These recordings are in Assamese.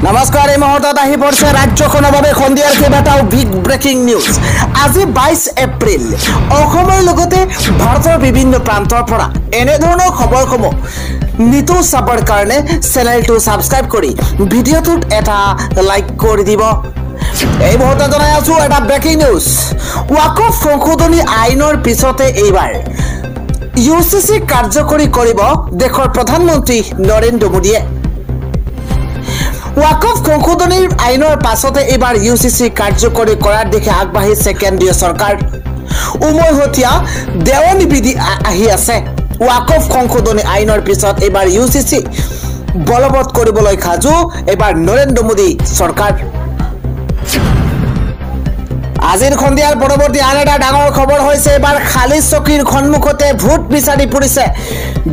নমস্কাৰ এই মুহূৰ্তত আহি পৰিছে ৰাজ্যখনৰ বাবে সন্ধিয়াৰ কেইবাটাও বিগ ব্ৰেকিং নিউজ। আজি 22 এপ্ৰিল অসমৰ লগতে ভাৰতৰ বিভিন্ন প্ৰান্তৰ পৰা এনেধৰণৰ খবৰসমূহ নিতৌ চাবৰ কাৰণে চেনেলটো ছাবস্ক্ৰাইব কৰি ভিডিঅ'টোত এটা লাইক কৰি দিব। এই মুহূৰ্তত জনাই আছো এটা ব্ৰেকিং নিউজ। ৱাকফ সংশোধনী আইনৰ পিছতে এইবাৰ UCC কাৰ্যকৰী কৰিব দেশৰ প্ৰধানমন্ত্ৰী নৰেন্দ্ৰ মোদীয়ে। ৱাকফ সংশোধনী আইনৰ পাছতে এইবাৰ UCC কাৰ্যকৰী কৰাৰ দিশে আগবাঢ়িছে কেন্দ্ৰীয় চৰকাৰ। উমৈহতীয়া দেৱানী বিধি আহি আছে। ৱাকফ সংশোধনী আইনৰ পিছত এইবাৰ UCC বলবৎ কৰিবলৈ সাজু এইবাৰ নৰেন্দ্ৰ মোদী চৰকাৰ। আজিৰ সন্ধিয়াৰ পৰৱৰ্তী আন এটা ডাঙৰ খবৰ হৈছে এইবাৰ খালী চকীৰ সন্মুখতে ভোট বিচাৰি ফুৰিছে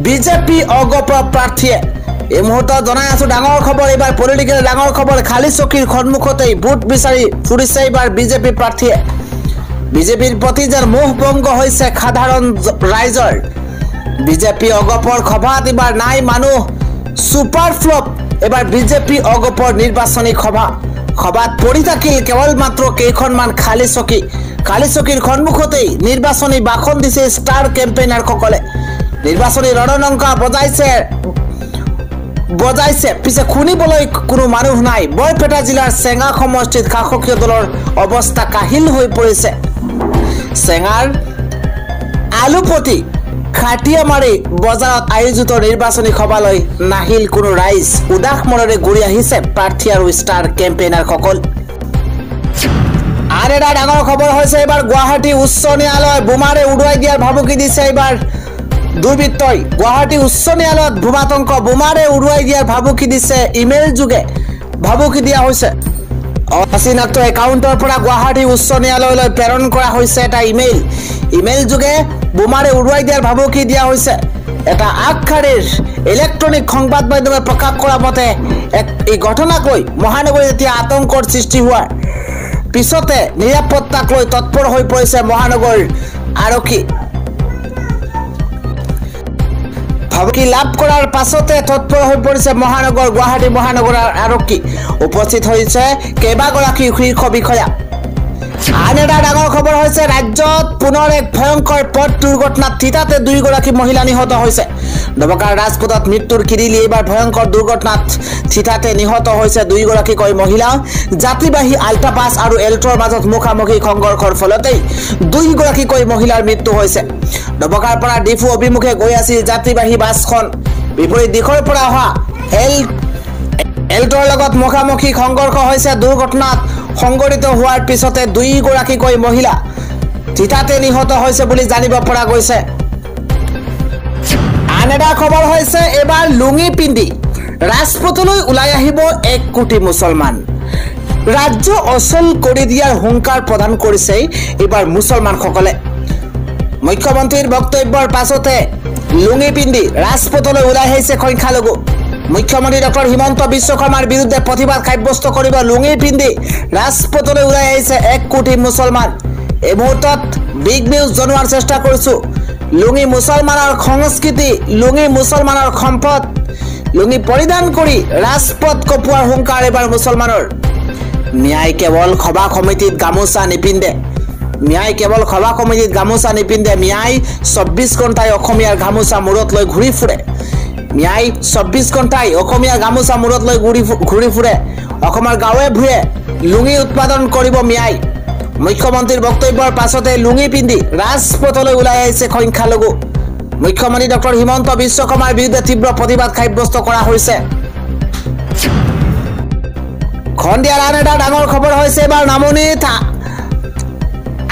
বিজেপি অগপ প্ৰাৰ্থীয়ে। এই মুহূৰ্তত জনাই আছো ডাঙৰ খবৰ, এইবাৰ পলিটিকেল ডাঙৰ খবৰ। খালী চকীৰ সন্মুখতেই ভোট বিচাৰি ফুৰিছে এইবাৰ বিজেপি প্ৰাৰ্থীয়ে। বিজেপিৰ প্ৰতি যেন মোহ ভংগ হৈছে সাধাৰণ ৰাইজৰ। বিজেপি অগপৰ সভাত এইবাৰ নাই মানুহ, ছুপাৰ ফ্লপ এইবাৰ বিজেপি অগপৰ নিৰ্বাচনী সভাত পৰি থাকিল কেৱল মাত্ৰ কেইখনমান খালী চকী। খালী চকীৰ সন্মুখতেই নিৰ্বাচনী ভাষণ দিছে ষ্টাৰ কেম্পেইনাৰসকলে। নিৰ্বাচনী ৰণনংকা বজাইছে পিছে শুনিবলৈ কোনো মানুহ নাই। বৰপেটা জিলাৰ চেঙা সমষ্টিত শাসকীয় দলৰ অৱস্থা কাহিল হৈ পৰিছে। চেঙাৰ আলুপতি খাটিয়ামাৰী বজাৰত আয়োজিত নিৰ্বাচনী সভালৈ নাহিল কোনো ৰাইজ। উদাস মনেৰে ঘূৰি আহিছে প্ৰাৰ্থী আৰু ষ্টাৰ কেম্পেইনাৰসকল। আন এটা ডাঙৰ খবৰ হৈছে এইবাৰ গুৱাহাটী উচ্চ ন্যায়ালয় বোমাৰে উৰুৱাই দিয়াৰ ভাবুকি দিছে এইবাৰ দুৰ্বৃত্তই। গুৱাহাটী উচ্চ ন্যায়ালয়ত বোমাতংক বোমাৰে উৰুৱাই দিয়াৰ ভাবুকি দিছে। ইমেইল যোগে ভাবুকি দিয়া হৈছে। অচিনাক্ত একাউণ্টৰ পৰা গুৱাহাটী উচ্চ ন্যায়ালয়লৈ প্ৰেৰণ কৰা হৈছে এটা ইমেইল যোগে বোমাৰে উৰুৱাই দিয়াৰ ভাবুকি দিয়া হৈছে। এটা আগশাৰীৰ ইলেক্ট্ৰনিক সংবাদ মাধ্যমে প্ৰকাশ কৰা মতে এই ঘটনাক লৈ মহানগৰীত এতিয়া আতংকৰ সৃষ্টি হোৱাৰ পিছতে নিৰাপত্তাক লৈ তৎপৰ হৈ পৰিছে মহানগৰ আৰক্ষী। ভাবুকি লাভ কৰাৰ পাছতে তৎপৰ হৈ পৰিছে গুৱাহাটী মহানগৰ আৰক্ষী। উপস্থিত হৈছে কেইবাগৰাকী শীৰ্ষ বিষয়া। আন এটা ডাঙৰ খবৰ হৈছে ৰাজ্যত পুনৰ এক ভয়ংকৰ পথ দুৰ্ঘটনাত থিতাতে 2গৰাকী মহিলা নিহত হৈছে। নৱকাৰ ৰাজপথত মৃত্যুৰ কিৰিলি এইবাৰ ভয়ংকৰ দুৰ্ঘটনাত থিতাতে নিহত হৈছে 2গৰাকীকৈ মহিলা। যাত্ৰীবাহী আল্ট্ৰাবাছ আৰু এল্ট্ৰৰ মাজত মুখামুখি সংঘৰ্ষৰ ফলতেই 2গৰাকীকৈ মহিলাৰ মৃত্যু হৈছে। নৱকাৰ পৰা ডিফু অভিমুখে গৈ আছিল যাত্ৰীবাহী বাছখন। বিপৰীত দিশৰ পৰা অহা এল্ট্ৰৰ লগত মুখামুখি সংঘৰ্ষ হৈছে। দুৰ্ঘটনাত সংঘটিত হোৱাৰ পিছতে 2গৰাকীকৈ মহিলা থিতাতে নিহত হৈছে বুলি জানিব পৰা গৈছে। আন এটা খবৰ হৈছে এইবাৰ লুঙি পিন্ধি ৰাজপথলৈ ওলাই আহিব 1 কোটি মুছলমান। ৰাজ্য অচল কৰি দিয়াৰ হুংকাৰ প্ৰদান কৰিছে এইবাৰ মুছলমানসকলে। মুখ্যমন্ত্ৰীৰ বক্তব্যৰ পাছতে লুঙি পিন্ধি ৰাজপথলৈ ওলাই আহিছে সংখ্যালঘু। মুখ্যমন্ত্ৰী ডক্টৰ হিমন্ত বিশ্ব শৰ্মাৰ বিৰুদ্ধে প্ৰতিবাদ সাব্যস্ত কৰিব লুঙি পিন্ধি ৰাজপথলৈ ওলাই আহিছে 1 কোটি মুছলমান। এই মুহূৰ্তত বিগ নিউজ জনোৱাৰ চেষ্টা কৰিছো। লুঙি মুছলমানৰ সংস্কৃতি, লুঙি মুছলমানৰ সম্পদ। লুঙি পৰিধান কৰি ৰাজপথ কপোৱাৰ হুংকাৰ এইবাৰ মুছলমানৰ। মিয়াই কেৱল সভা সমিতিত গামোচা নিপিন্ধে। মিয়াই 24 ঘণ্টাই অসমীয়াৰ গামোচা মূৰত লৈ ঘূৰি ফুৰে। মিয়াই 24 ঘণ্টাই অসমীয়া গামোচা মূৰত লৈ ঘূৰি ফুৰে। অসমৰ গাঁৱে ভূঞে লুঙি উৎপাদন কৰিব মিয়াই। মুখ্যমন্ত্ৰীৰ বক্তব্যৰ পাছতে লুঙি পিন্ধি ৰাজপথলৈ ওলাই আহিছে সংখ্যালঘু। মুখ্যমন্ত্ৰী ডক্টৰ হিমন্ত বিশ্ব শৰ্মাৰ বিৰুদ্ধে তীব্ৰ প্ৰতিবাদ সাব্যস্ত কৰা হৈছে। সন্ধিয়াৰ আন এটা ডাঙৰ খবৰ হৈছে এইবাৰ নামনিত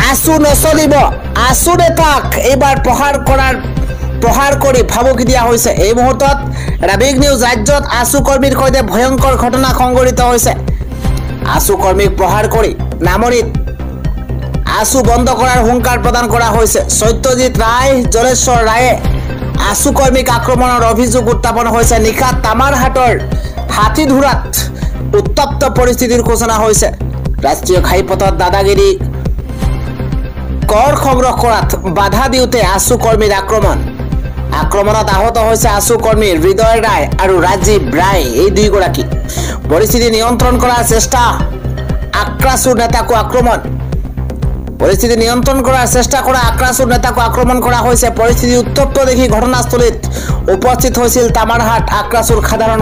আছু নচলিব। আছু নেতাক এইবাৰ প্ৰহাৰ কৰি ভাবুকি দিয়া হৈছে। এই মুহূৰ্তত এটা বিগ নিউজ। ৰাজ্যত আছু কৰ্মীৰ সৈতে ভয়ংকৰ ঘটনা সংঘটিত হৈছে। আছু কৰ্মীক প্ৰহাৰ কৰি নামনিত আছু বন্ধ কৰাৰ হুংকাৰ প্ৰদান কৰা হৈছে। সত্যজিৎ ৰায়, জলেশ্বৰ ৰায়ে আছু কৰ্মীক আক্ৰমণৰ অভিযোগ উত্থাপন হৈছে। নিশা তামাৰহাটৰ হাতীধুৰাত উত্তপ্ত পৰিস্থিতিৰ সূচনা হৈছে। ৰাষ্ট্ৰীয় ঘাইপথত দাদাগিৰি কৰ সংগ্ৰহ কৰাত বাধা দিওঁতে আছু কৰ্মীৰ আক্ৰমণ। আক্ৰমণত আহত হৈছে আছু কৰ্মী হৃদয় ৰায় আৰু ৰাজীৱ ৰায় এই দুইগৰাকী পৰিস্থিতি নিয়ন্ত্ৰণ কৰাৰ চেষ্টা আক্ৰাসুৰ নেতাকো আক্ৰমণ পৰিস্থিতি নিয়ন্ত্ৰণ কৰাৰ চেষ্টা কৰা আক্ৰাসুৰ নেতাকো আক্ৰমণ কৰা হৈছে পৰিস্থিতি উত্তপ্ত দেখি ঘটনাস্থলীত উপস্থিত হৈছিল তামাৰহাট আক্ৰাসুৰ সাধাৰণ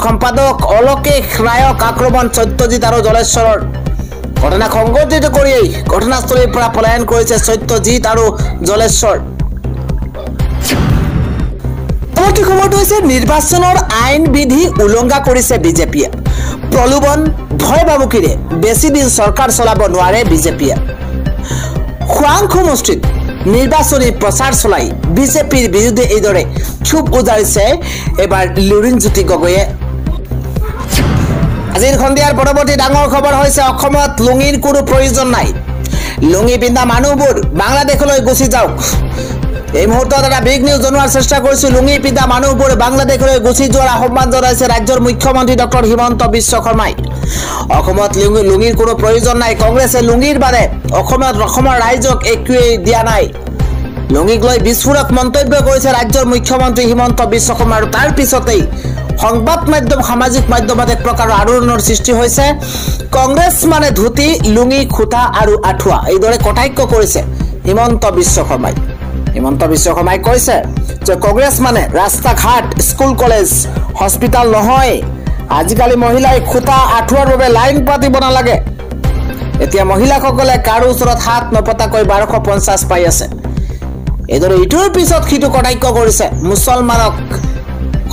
সম্পাদক অলকেশ ৰায়ক আক্ৰমণ সত্যজিৎ আৰু জলেশ্বৰৰ ঘটনা সংঘটিত কৰি ঘটনাস্থলীৰ পৰা পলায়ন কৰিছে সত্যজিৎ আৰু জলেশ্বৰ পৰৱৰ্তী খবৰটো হৈছে নিৰ্বাচনৰ আইন বিধি উলংঘা কৰিছে বিজেপিয়ে প্ৰলোভন ভয় ভাবুকিৰে বেছি দিন চৰকাৰ চলাব নোৱাৰে বিজেপিয়ে খোৱাং সমষ্টিত নিৰ্বাচনী প্ৰচাৰ চলাই বিজেপিৰ বিৰুদ্ধে এইদৰে ক্ষোভ উজাৰিছে এবাৰ লুৰিণজ্যোতি গগৈয়ে আজিৰ সন্ধিয়াৰ পৰৱৰ্তী ডাঙৰ খবৰ হৈছে অসমত লুঙিৰ কোনো প্ৰয়োজন নাই লুঙি পিন্ধা মানুহবোৰ বাংলাদেশলৈ গুচি যাওক এই মুহূৰ্তত এটা বিগ নিউজ জনোৱাৰ চেষ্টা কৰিছো লুঙি পিন্ধা মানুহবোৰ বাংলাদেশলৈ গুচি যোৱাৰ আহ্বান জনাইছে ৰাজ্যৰ মুখ্যমন্ত্ৰী ডক্টৰ হিমন্ত বিশ্ব শৰ্মাই অসমত লুঙিৰ কোনো প্ৰয়োজন নাই কংগ্ৰেছে লুঙিৰ বাদে অসমৰ ৰাইজক একোৱেই দিয়া নাই লুঙিক লৈ বিস্ফোৰক মন্তব্য কৰিছে ৰাজ্যৰ মুখ্যমন্ত্ৰী হিমন্ত বিশ্ব শৰ্মা আৰু তাৰ পিছতেই সংবাদ মাধ্যম সামাজিক মাধ্যমত এক প্ৰকাৰৰ আলোড়নৰ সৃষ্টি হৈছে কংগ্ৰেছ মানে ধুতি লুঙি খুটা আৰু আঠুৱা এইদৰে কটাক্ষ কৰিছে হিমন্ত বিশ্ব শৰ্মাই কৈছে যে কংগ্ৰেছ মানে ৰাস্তা ঘাট স্কুল কলেজ হস্পিটাল নহয় আজিকালি মহিলাই খুটা আঠুৱাৰ বাবে লাইন পাতিব নালাগে এতিয়া মহিলাসকলে কাৰো ওচৰত হাত নপতাকৈ 1250 পাই আছে এইদৰে ইটোৰ পিছত সিটো কটাক্ষ কৰিছে মুছলমানক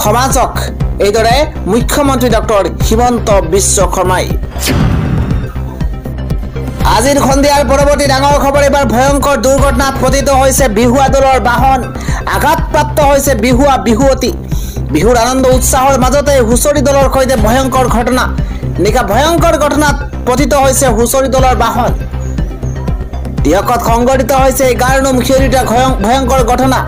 সমাজক এইদৰে মুখ্যমন্ত্ৰী ডক্টৰ হিমন্ত বিশ্ব শৰ্মাই আজিৰ সন্ধিয়াৰ পৰৱৰ্তী ডাঙৰ খবৰ এবাৰ ভয়ংকৰ দুৰ্ঘটনাত পতিত হৈছে বিহুৱা দলৰ বাহন আঘাতপ্ৰাপ্ত হৈছে বিহুৱতী বিহুৰ আনন্দ উৎসাহৰ মাজতে হুঁচৰি দলৰ সৈতে ভয়ংকৰ ঘটনাত পতিত হৈছে হুঁচৰি দলৰ বাহন টিয়কত সংঘটিত হৈছে 11 নং শিয়ৰিত ভয়ংকৰ ঘটনা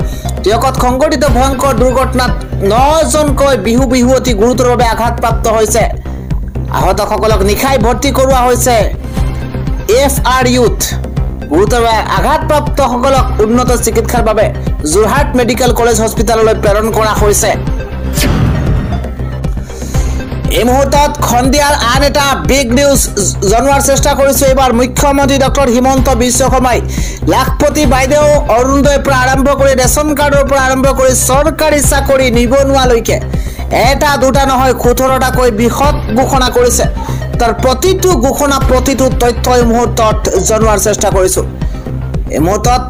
টিয়কত সংঘটিত ভয়ংকৰ দুৰ্ঘটনাত 9 জনকৈ বিহুৱতী গুৰুতৰভাৱে আঘাতপ্ৰাপ্ত হৈছে আহতসকলক নিখাই ভৰ্তি কৰোৱা হৈছে FRUত গুৰুতৰভাৱে আঘাতপ্ৰাপ্তসকলক উন্নত চিকিৎসাৰ বাবে যোৰহাট মেডিকেল কলেজ হস্পিটাললৈ প্ৰেৰণ কৰা হৈছে এই মুহূৰ্তত খন্দিয়াৰ আন এটা বিগ নিউজ জনোৱাৰ চেষ্টা কৰিছো এবাৰ মুখ্যমন্ত্ৰী ডক্টৰ হিমন্ত বিশ্ব শৰ্মাই লাখপতি বাইদেউ অৰুণোদয়ৰ পৰা আৰম্ভ কৰি ৰেচন কাৰ্ডৰ পৰা আৰম্ভ কৰি চৰকাৰী চাকৰি নিবনুৱালৈকে এটা দুটা নহয় 17টাকৈ বৃহৎ ঘোষণা কৰিছে তাৰ প্ৰতিটো ঘোষণা প্ৰতিটো তথ্য এই মুহূৰ্তত জনোৱাৰ চেষ্টা কৰিছো এই মুহূৰ্তত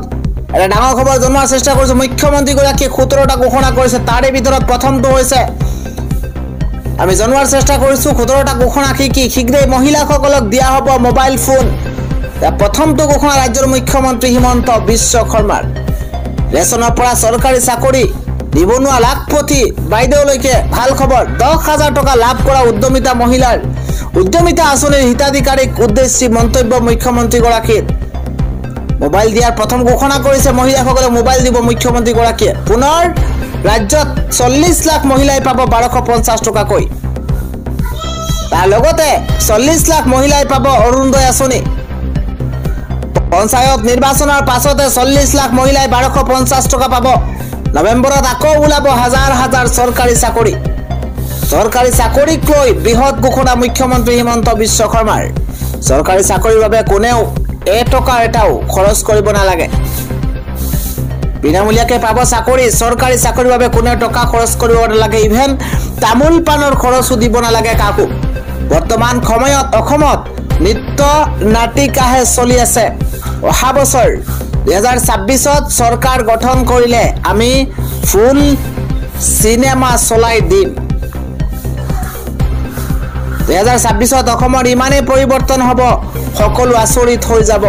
এটা ডাঙৰ খবৰ জনোৱাৰ চেষ্টা কৰিছো মুখ্যমন্ত্ৰীগৰাকীয়ে 17টা ঘোষণা কৰিছে তাৰে ভিতৰত প্ৰথমটো হৈছে আমি জনোৱাৰ চেষ্টা কৰিছো 17টা ঘোষণা কি শীঘ্ৰেই মহিলাসকলক দিয়া হ'ব মোবাইল ফোন প্ৰথমটো ঘোষণা ৰাজ্যৰ মুখ্যমন্ত্ৰী হিমন্ত বিশ্ব শৰ্মাৰ ৰেচনৰ পৰা চৰকাৰী চাকৰি নিবনুৱা লাখপতি বাইদেউলৈকে ভাল খবৰ 10,000 টকা লাভ কৰা উদ্যমিতা মহিলাৰ উদ্যমিতা আঁচনিৰ হিতাধিকাৰীক উদ্দেশ্যি মন্তব্য মুখ্যমন্ত্ৰীগৰাকীৰ মোবাইল দিয়াৰ প্ৰথম ঘোষণা কৰিছে মহিলাসকলক মোবাইল দিব মুখ্যমন্ত্ৰীগৰাকীয়ে পুনৰ ৰাজ্যত 40 লাখ মহিলাই পাব 1250 টকাকৈ তাৰ লগতে 40 লাখ মহিলাই পাব অৰুণোদয় আঁচনি পঞ্চায়ত নিৰ্বাচনৰ পাছতে 40 লাখ মহিলাই 1250 টকা পাব নৱেম্বৰত আকৌ ওলাব হাজাৰ চৰকাৰী চাকৰিক লৈ বৃহৎ ঘোষণা মুখ্যমন্ত্ৰী হিমন্ত বিশ্ব শৰ্মাৰ চৰকাৰী চাকৰিৰ বাবে কোনেও এটকা এটাও খৰচ কৰিব নালাগে বিনামূলীয়াকৈ পাব চাকৰি চৰকাৰী চাকৰিৰ বাবে কোনেও টকা খৰচ কৰিব নালাগে ইভেন তামোল পানৰ খৰচো দিব নালাগে কাকো বৰ্তমান সময়ত অসমত নৃত্য নাটিকাহে চলি আছে অহা বছৰ 2026ত চৰকাৰ গঠন কৰিলে আমি ফুল সিনেমা চলাই দিম 2026ত অসমৰ ইমানেই পৰিৱৰ্তন হ'ব সকলো আচৰিত হৈ যাব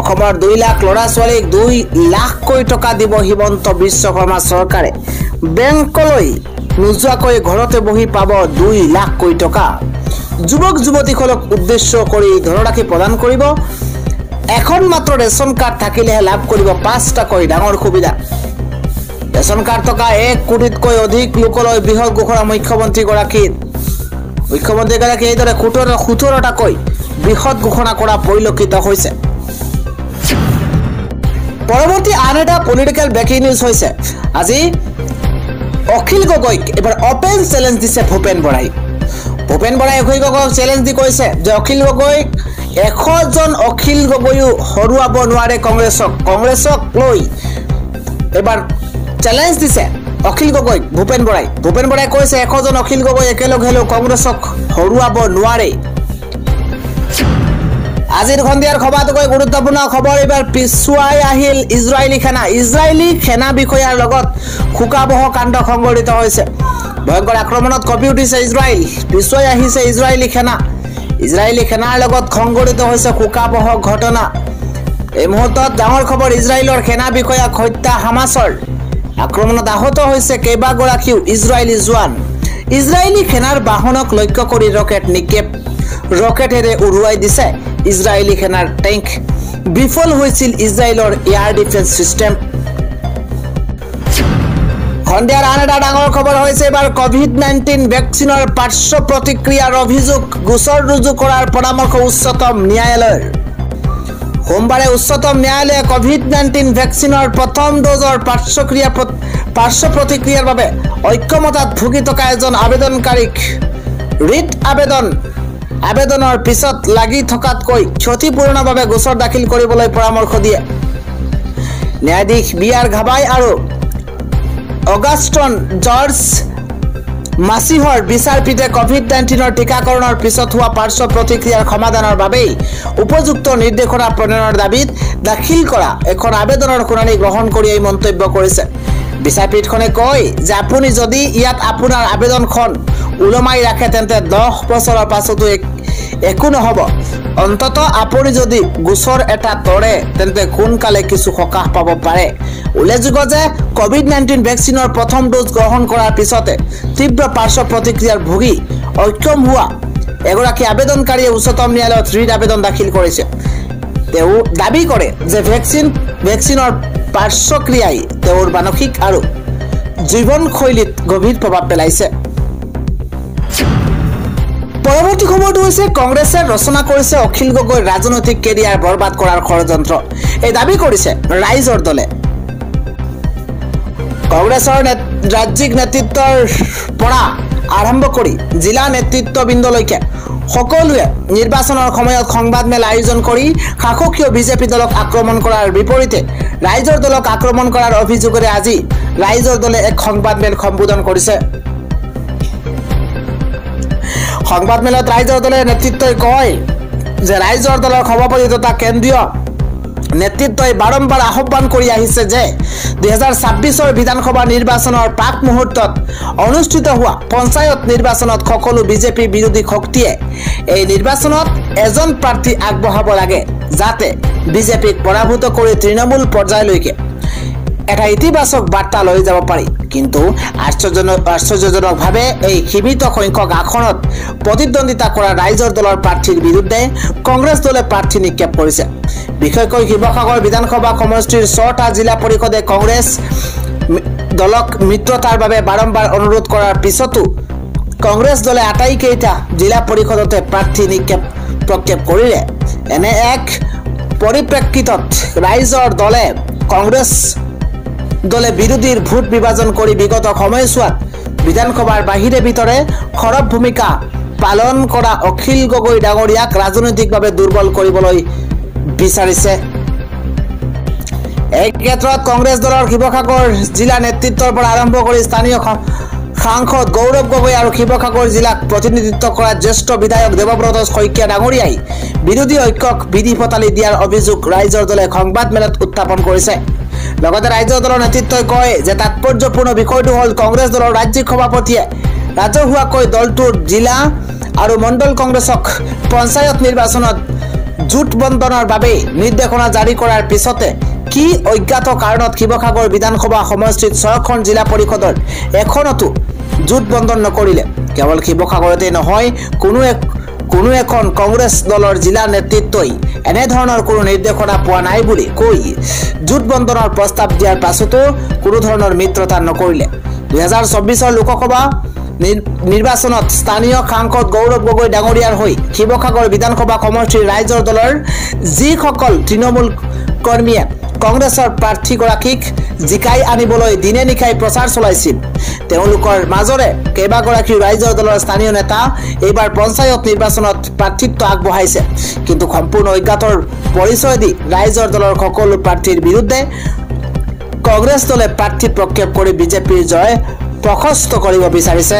অসমৰ 2 লাখ লৰা ছোৱালীক 2 লাখকৈ টকা দিব হিমন্ত বিশ্ব শৰ্মা চৰকাৰে বেংকলৈ নোযোৱাকৈ ঘৰতে বহি পাব 2 লাখকৈ টকা যুৱক যুৱতীসকলক উদ্দেশ্য কৰি ধনৰাশি প্ৰদান কৰিব এখন মাত্ৰ ৰেচন কাৰ্ড থাকিলেহে লাভ কৰিব 5টাকৈ ডাঙৰ সুবিধা ৰেচন কাৰ্ড থকা 1 কোটিতকৈ অধিক লোকলৈ বৃহৎ ঘোষণা মুখ্যমন্ত্ৰীগৰাকীৰ এইদৰে 17টাকৈ বৃহৎ ঘোষণা কৰা পৰিলক্ষিত হৈছে পৰৱৰ্তী আন এটা পলিটিকেল ব্ৰেকিং নিউজ হৈছে আজি অখিল গগৈক এবাৰ অপেন চ্যালেঞ্জ দিছে ভূপেন বৰাই। ভূপেন বৰাই অখিল গগৈক চ্যালেঞ্জ দি কৈছে যে অখিল গগৈক 100 জন অখিল গগৈও হৰুৱাব নোৱাৰে কংগ্ৰেছক লৈ এবাৰ চ্যালেঞ্জ দিছে অখিল গগৈক ভূপেন বৰাই কৈছে 100 জন অখিল গগৈ একেলগে হলেও কংগ্ৰেছক হৰুৱাব নোৱাৰে। আজিৰ সন্ধিয়াৰ খবৰটোকৈ গুৰুত্বপূৰ্ণ খবৰ এবাৰ পিছুৱাই আহিল ইজৰাইলী সেনা বিষয়াৰ লগত খুকাবহ কাণ্ড সংঘটিত হৈছে। ভয়ংকৰ আক্ৰমণত কঁপি উঠিছে ইজৰাইল, পিছুৱাই আহিছে ইজৰাইলী সেনাৰ লগত সংঘটিত হৈছে খুকাবহ ঘটনা। এই মুহূৰ্তত ডাঙৰ খবৰ ইজৰাইলৰ সেনা বিষয়াক হত্যা হামাছৰ আক্ৰমণত আহত হৈছে কেইবাগৰাকীও ইজৰাইলী জোৱান। ইজৰাইলী সেনাৰ বাহনক লক্ষ্য কৰি ৰকেটেৰে উৰুৱাই দিছে ইজৰাইলী সেনাৰ টেংক। বিফল হৈছিল ইজৰাইলৰ এয়াৰ ডিফেন্স সিস্টেম। সন্ধিয়াৰ আন এটা ডাঙৰ খবৰ হৈছে এবাৰ কোভিড-19 ভেকচিনৰ পাৰ্শ্ব প্ৰতিক্ৰিয়াৰ অভিযোগ গোচৰ ৰুজু কৰাৰ পৰামৰ্শ উচ্চতম ন্যায়ালয়ৰ। সোমবাৰে উচ্চতম ন্যায়ালয়ে কোভিড-19 ভেকচিনৰ প্ৰথম ড'জৰ পাৰ্শ্ব প্ৰতিক্ৰিয়াৰ বাবে ঐক্যমতত ভুগি থকা এজন আবেদনকাৰীক ৰিট আবেদনৰ পিছত লাগি থকাতকৈ ক্ষতিপূৰণৰ বাবে গোচৰ দাখিল কৰিবলৈ পৰামৰ্শ দিয়ে। ন্যায়াধীশ বি.আৰ. ঘাবাই আৰু অগাষ্টন জৰ্জ মাছিহৰ বিচাৰপীঠে কোভিড-19 টিকাকৰণৰ পিছত হোৱা পাৰ্শ্ব প্ৰতিক্ৰিয়াৰ সমাধানৰ বাবেই উপযুক্ত নিৰ্দেশনা প্ৰণয়নৰ দাবীত দাখিল কৰা এখন আবেদনৰ শুনানি গ্ৰহণ কৰি এই মন্তব্য কৰিছে। বিচাৰপীঠখনে কয় যে আপুনি যদি ইয়াত আপোনাৰ আবেদনখন ওলমাই ৰাখে তেন্তে 10 বছৰৰ পাছতো একো নহ'ব। অন্তত আপুনি যদি গোচৰ এটা তৰে তেন্তে সোনকালে কিছু সকাহ পাব পাৰে। উল্লেখযোগ্য যে কোভিড-19 ভেকচিনৰ প্ৰথম ড'জ গ্ৰহণ কৰাৰ পিছতে তীব্ৰ পাৰ্শ্ব প্ৰতিক্ৰিয়াৰ ভুগি অক্ষম হোৱা এগৰাকী আবেদনকাৰীয়ে উচ্চতম ন্যায়ালয়ত ৰিট আবেদন দাখিল কৰিছে। তেওঁ দাবী কৰে যে ভেকচিনৰ পাৰ্শ্বক্ৰিয়াই তেওঁৰ মানসিক আৰু জীৱনশৈলীত গভীৰ প্ৰভাৱ পেলাইছে। পৰৱৰ্তী খবৰটো হৈছে কংগ্ৰেছে ৰচনা কৰিছে অখিল গগৈৰ ৰাজনৈতিক কেৰিয়াৰ বৰবাদ কৰাৰ ষড়যন্ত্ৰ। এই দাবী কৰিছে ৰাইজৰ দলে। কংগ্ৰেছৰ ৰাজ্যিক নেতৃত্বৰ পৰা আৰম্ভ কৰি জিলা নেতৃত্ববৃন্দলৈকে সকলোৱে নিৰ্বাচনৰ সময়ত সংবাদমেল আয়োজন কৰি শাসকীয় বিজেপি দলক আক্ৰমণ কৰাৰ বিপৰীতে ৰাইজৰ দলক আক্ৰমণ কৰাৰ অভিযোগেৰে আজি ৰাইজৰ দলে এক সংবাদমেল সম্বোধন কৰিছে। সংবাদমেলত ৰাইজৰ দলৰ নেতৃত্বই কয় যে ৰাইজৰ দলৰ সভাপতি তথা কেন্দ্ৰীয় নেতৃত্বই বাৰম্বাৰ আহ্বান কৰি আহিছে যে 2026 বিধানসভা নিৰ্বাচনৰ প্ৰাক মুহূৰ্তত অনুষ্ঠিত হোৱা পঞ্চায়ত নিৰ্বাচনত সকলো বিজেপি বিৰোধী শক্তিয়ে এই নিৰ্বাচনত এজন প্ৰাৰ্থী আগবঢ়াব লাগে যাতে বিজেপিক পৰাভূত কৰি তৃণমূল পৰ্যায়লৈকে এটা ইতিবাচক বাৰ্তা লৈ যাব পাৰি। কিন্তু আশ্চৰ্যজনকভাৱে এই সীমিত সংখ্যক আসনত প্ৰতিদ্বন্দ্বিতা কৰা ৰাইজৰ দলৰ প্ৰাৰ্থীৰ বিৰুদ্ধে কংগ্ৰেছ দলে প্ৰাৰ্থী নিক্ষেপ কৰিছে। বিশেষকৈ শিৱসাগৰ বিধানসভা সমষ্টিৰ 6টা জিলা পৰিষদে কংগ্ৰেছ দলক মিত্ৰতাৰ বাবে বাৰম্বাৰ অনুৰোধ কৰাৰ পিছতো কংগ্ৰেছ দলে আটাইকেইটা জিলা পৰিষদতে প্ৰাৰ্থী প্ৰক্ষেপ কৰিলে। এনে এক পৰিপ্ৰেক্ষিতত ৰাইজৰ দলে কংগ্ৰেছ দলে বিৰোধীৰ ভোট বিভাজন কৰি বিগত সময়ছোৱাত বিধানসভাৰ বাহিৰে ভিতৰে খৰব ভূমিকা পালন কৰা অখিল গগৈ ডাঙৰীয়াক ৰাজনৈতিকভাৱে দুৰ্বল কৰিবলৈ বিচাৰিছে। এই ক্ষেত্ৰত কংগ্ৰেছ দলৰ শিৱসাগৰ জিলা নেতৃত্বৰ পৰা আৰম্ভ কৰি স্থানীয় সাংসদ গৌৰৱ গগৈ আৰু শিৱসাগৰ জিলাক প্ৰতিনিধিত্ব কৰা জ্যেষ্ঠ বিধায়ক দেৱব্ৰত শইকীয়া ডাঙৰীয়াই বিৰোধী ঐক্যক বিধি পতালি দিয়াৰ অভিযোগ ৰাইজৰ দলে সংবাদমেলত উত্থাপন কৰিছে। লগতে ৰাইজৰ দলৰ নেতৃত্বই কয় যে তাৎপৰ্যপূৰ্ণ বিষয়টো হ'ল কংগ্ৰেছ দলৰ ৰাজ্যিক সভাপতিয়ে ৰাজহুৱাকৈ দলটোৰ জিলা আৰু মণ্ডল কংগ্ৰেছক পঞ্চায়ত নিৰ্বাচনত জোটবন্ধনৰ বাবে নিৰ্দেশনা জাৰি কৰাৰ পিছতে কি অজ্ঞাত কাৰণত শিৱসাগৰ বিধানসভা সমষ্টিত 6খন জিলা পৰিষদৰ এখনতো জোটবন্ধন নকৰিলে। কেৱল শিৱসাগৰতে নহয় কোনো এখন কংগ্ৰেছ দলৰ জিলা নেতৃত্বই এনেধৰণৰ কোনো নিৰ্দেশনা পোৱা নাই বুলি কৈ জোটবন্ধনৰ প্ৰস্তাৱ দিয়াৰ পাছতো কোনো ধৰণৰ মিত্ৰতা নকৰিলে। 2024 লোকসভা নিৰ্বাচনত স্থানীয় সাংসদ গৌৰৱ গগৈ ডাঙৰীয়াৰ হৈ শিৱসাগৰ বিধানসভা সমষ্টিৰ ৰাইজৰ দলৰ যিসকল তৃণমূল কৰ্মীয়ে কংগ্ৰেছৰ প্ৰাৰ্থীগৰাকীক জিকাই আনিবলৈ দিনে নিশাই প্ৰচাৰ চলাইছিল। তেওঁলোকৰ মাজৰে কেইবাগৰাকী ৰাইজৰ দলৰ স্থানীয় নেতা এইবাৰ পঞ্চায়ত নিৰ্বাচনত প্ৰাৰ্থিত্ব আগবঢ়াইছে, কিন্তু সম্পূৰ্ণ অজ্ঞাতৰ পৰিচয় দি ৰাইজৰ দলৰ সকলো প্ৰাৰ্থীৰ বিৰুদ্ধে কংগ্ৰেছ দলে প্ৰাৰ্থী প্ৰক্ষেপ কৰি বিজেপিৰ জয় প্ৰশস্ত কৰিব বিচাৰিছে।